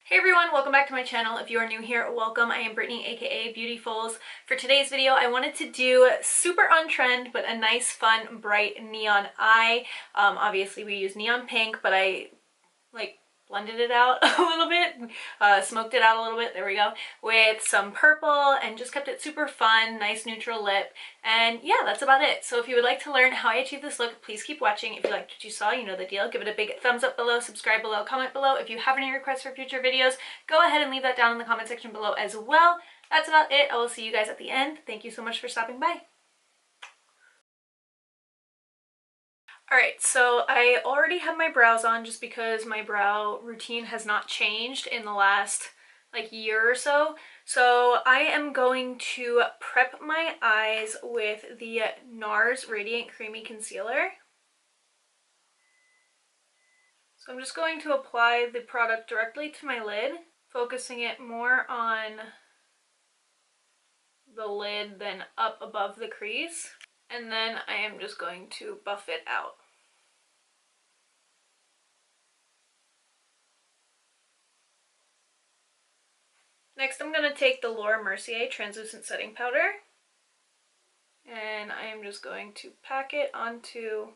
Hey everyone, welcome back to my channel. If you are new here, welcome. I am Brittany, aka Beautifoles. For today's video, I wanted to do super on trend, but a nice, fun, bright neon eye. Obviously we use neon pink, but I blended it out a little bit, smoked it out a little bit, there we go, with some purple and just kept it super fun, nice neutral lip. And yeah, that's about it. So if you would like to learn how I achieve this look, please keep watching. If you liked what you saw, you know the deal. Give it a big thumbs up below, subscribe below, comment below. If you have any requests for future videos, go ahead and leave that down in the comment section below as well. That's about it. I will see you guys at the end. Thank you so much for stopping by. Alright, so I already have my brows on just because my brow routine has not changed in the last year or so. So I am going to prep my eyes with the NARS Radiant Creamy Concealer. So I'm just going to apply the product directly to my lid, focusing it more on the lid than up above the crease. And then I am just going to buff it out. Next, I'm going to take the Laura Mercier Translucent Setting Powder, and I am just going to pack it onto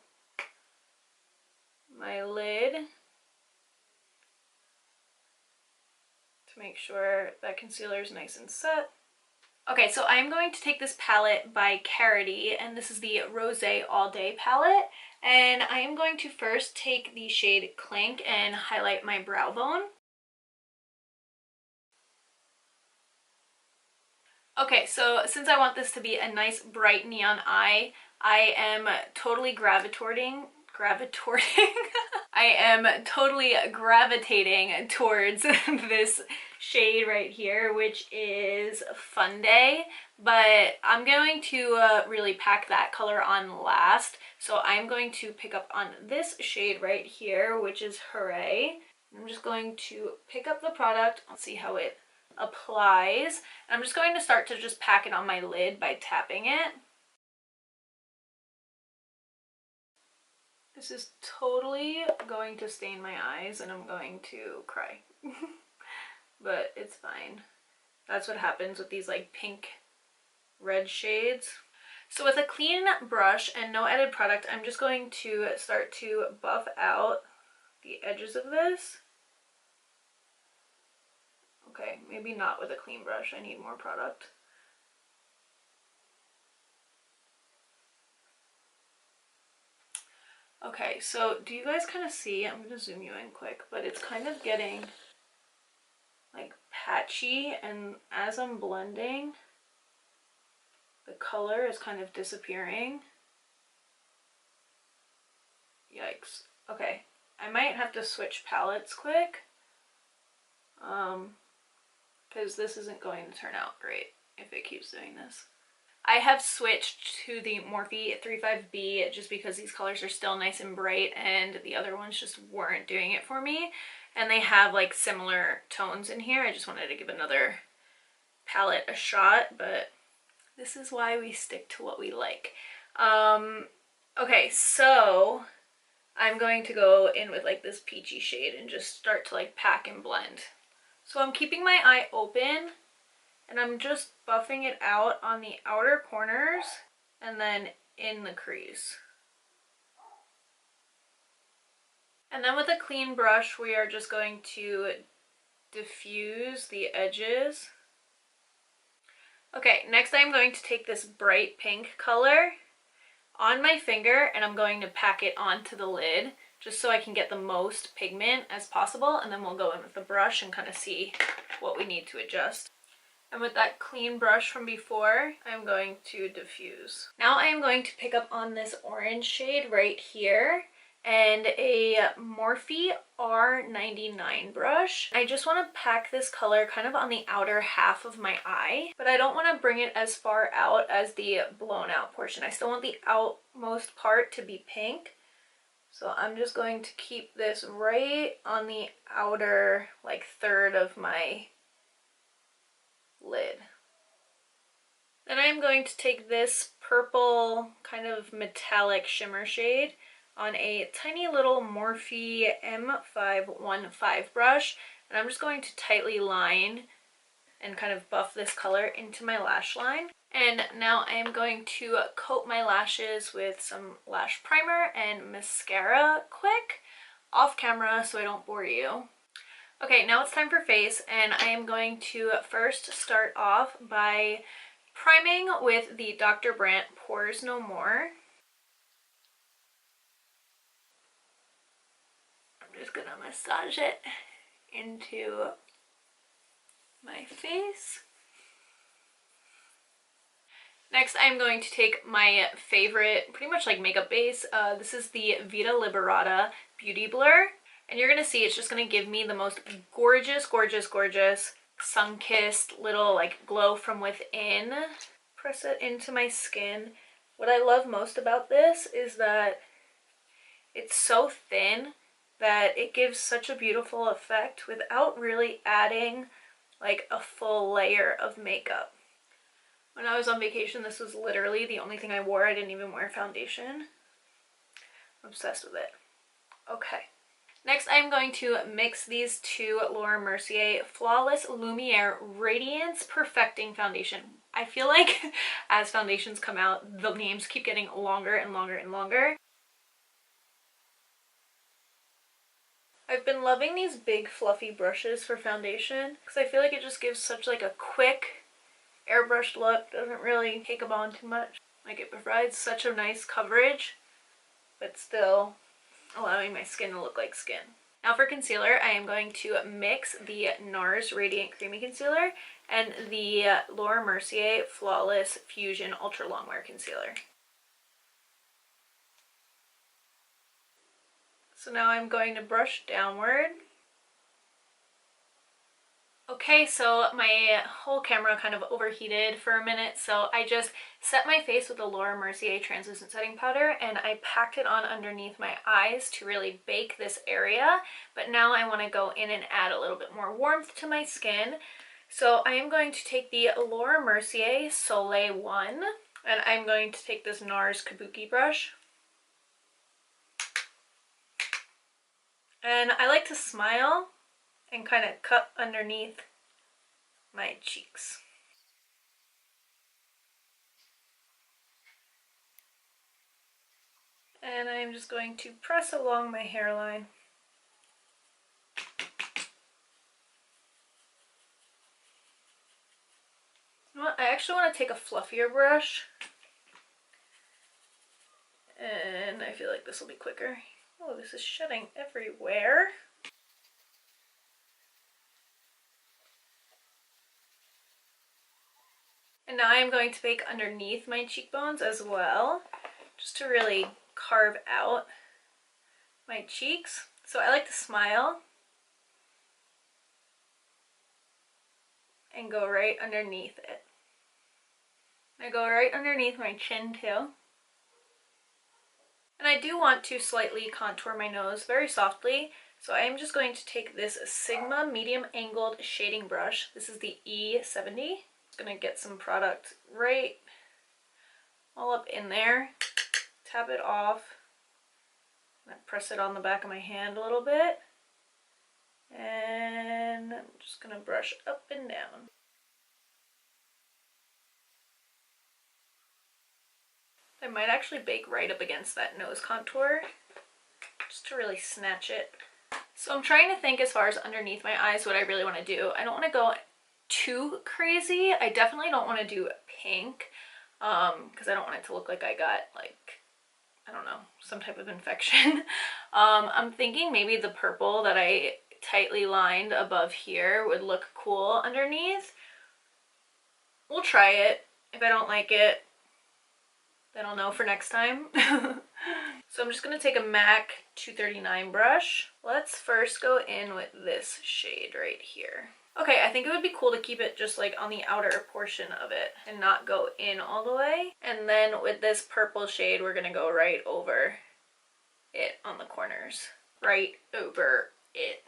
my lid to make sure that concealer is nice and set. Okay, so I'm going to take this palette by Carity, and this is the Rosé All Day palette, and I am going to first take the shade Clink and highlight my brow bone. Okay, so since I want this to be a nice bright neon eye, I am totally gravitating I am totally gravitating towards this shade right here, which is Fun Day, but I'm going to really pack that color on last. So I'm going to pick up on this shade right here, which is Hooray. I'm just going to pick up the product. Let's see how it applies. And I'm just going to start to just pack it on my lid by tapping it. This is totally going to stain my eyes and I'm going to cry. But it's fine. That's what happens with these pink red shades. So with a clean brush and no added product, I'm just going to start to buff out the edges of this. Okay, maybe not with a clean brush. I need more product. Okay, so do you guys kind of see? I'm going to zoom you in quick, but it's kind of getting patchy, and as I'm blending, the color is kind of disappearing. Yikes. Okay, I might have to switch palettes quick. Because this isn't going to turn out great if it keeps doing this. I have switched to the Morphe 35B just because these colors are still nice and bright and the other ones just weren't doing it for me. And they have similar tones in here. I just wanted to give another palette a shot, but this is why we stick to what we like. Okay, so I'm going to go in with this peachy shade and just start to pack and blend. So I'm keeping my eye open and I'm just buffing it out on the outer corners and then in the crease. And then with a clean brush, we are just going to diffuse the edges. Okay, next I'm going to take this bright pink color on my finger and I'm going to pack it onto the lid just so I can get the most pigment as possible, and then we'll go in with the brush and kind of see what we need to adjust. And with that clean brush from before, I'm going to diffuse. Now I am going to pick up on this orange shade right here and a Morphe R99 brush. I just want to pack this color kind of on the outer half of my eye, but I don't want to bring it as far out as the blown out portion. I still want the outmost part to be pink. So I'm just going to keep this right on the outer third of my lid. Then I'm going to take this purple kind of metallic shimmer shade on a tiny little Morphe M515 brush And I'm just going to tightly line and kind of buff this color into my lash line. And now I am going to coat my lashes with some lash primer and mascara quick, off camera so I don't bore you. Okay, now it's time for face, and I am going to first start off by priming with the Dr. Brandt Pores No More. I'm just gonna massage it into my face. Next, I'm going to take my favorite, pretty much like makeup base. This is the Vita Liberata Beauty Blur. And you're going to see it's just going to give me the most gorgeous, gorgeous, gorgeous sun-kissed little like glow from within. Press it into my skin. What I love most about this is that it's so thin that it gives such a beautiful effect without really adding like a full layer of makeup. When I was on vacation, this was literally the only thing I wore. I didn't even wear foundation. I'm obsessed with it. Okay. Next, I'm going to mix these two Laura Mercier Flawless Lumiere Radiance Perfecting Foundation. I feel like as foundations come out, the names keep getting longer and longer and longer. I've been loving these big fluffy brushes for foundation because I feel like it just gives such like a quick airbrushed look. Doesn't really take them on too much. Like it provides such a nice coverage, but still allowing my skin to look like skin. Now for concealer, I am going to mix the NARS Radiant Creamy Concealer and the Laura Mercier Flawless Fusion Ultra Longwear Concealer. So now I'm going to brush downward. Okay, so my whole camera kind of overheated for a minute, so I just set my face with the Laura Mercier Translucent Setting Powder and I packed it on underneath my eyes to really bake this area. But now I want to go in and add a little bit more warmth to my skin. So I am going to take the Laura Mercier Soleil 1 and I'm going to take this NARS Kabuki brush. And I like to smile and kind of cut underneath my cheeks. And I'm just going to press along my hairline. You know what? I actually want to take a fluffier brush. And I feel like this will be quicker. Oh, this is shedding everywhere. And now I'm going to bake underneath my cheekbones as well, just to really carve out my cheeks. So I like to smile and go right underneath it. I go right underneath my chin too. And I do want to slightly contour my nose very softly. So I am just going to take this Sigma medium angled shading brush. This is the E70. Gonna get some product right all up in there, tap it off, and press it on the back of my hand a little bit, and I'm just gonna brush up and down. I might actually bake right up against that nose contour just to really snatch it. So I'm trying to think as far as underneath my eyes what I really want to do. I don't want to go too crazy. I definitely don't want to do pink because I don't want it to look like I got like, I don't know, some type of infection. I'm thinking maybe the purple that I tightly lined above here would look cool underneath. We'll try it. If I don't like it, then I'll know for next time. So I'm just going to take a MAC 239 brush. Let's first go in with this shade right here. Okay, I think it would be cool to keep it just like on the outer portion of it and not go in all the way. And then with this purple shade, we're gonna go right over it on the corners. Right over it.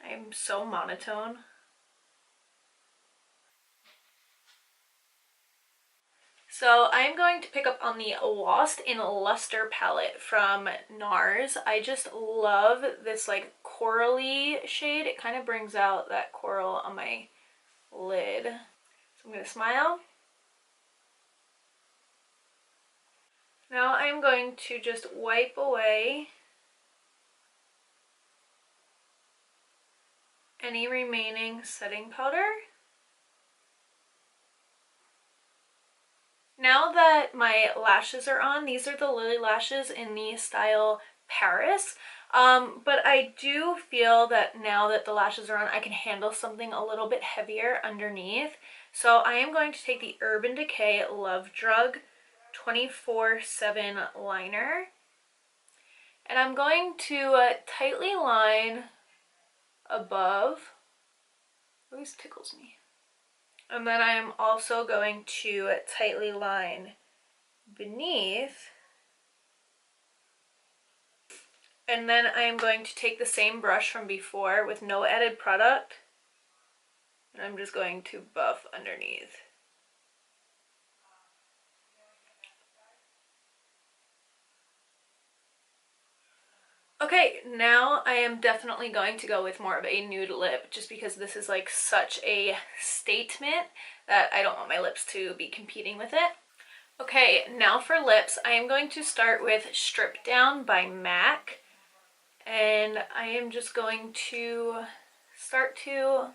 I'm so monotone. So I'm going to pick up on the Lost in Luster palette from NARS. I just love this like corally shade. It kind of brings out that coral on my lid. So I'm going to smile. Now I'm going to just wipe away any remaining setting powder. Now that my lashes are on, these are the Lily lashes in the style Paris. But I do feel that now that the lashes are on, I can handle something a little bit heavier underneath. So I am going to take the Urban Decay Love Drug 24/7 liner. And I'm going to tightly line above. Always tickles me. And then I am also going to tightly line beneath. And then I am going to take the same brush from before with no added product. And I'm just going to buff underneath. Okay, now I am definitely going to go with more of a nude lip just because this is like such a statement that I don't want my lips to be competing with it. Okay, now for lips, I am going to start with Strip Down by MAC. And I am just going to start to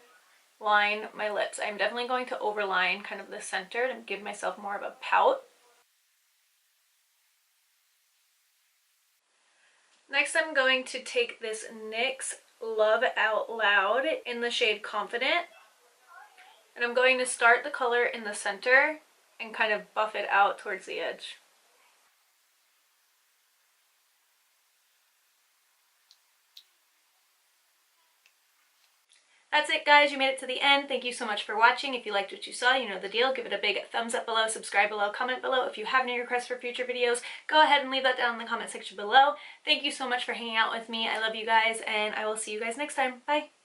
line my lips. I'm definitely going to overline kind of the center to give myself more of a pout. Next, I'm going to take this NYX Love Out Loud in the shade Confident. And I'm going to start the color in the center and kind of buff it out towards the edge. That's it, guys. You made it to the end. Thank you so much for watching. If you liked what you saw, you know the deal. Give it a big thumbs up below, subscribe below, comment below. If you have any requests for future videos, go ahead and leave that down in the comment section below. Thank you so much for hanging out with me. I love you guys, and I will see you guys next time. Bye!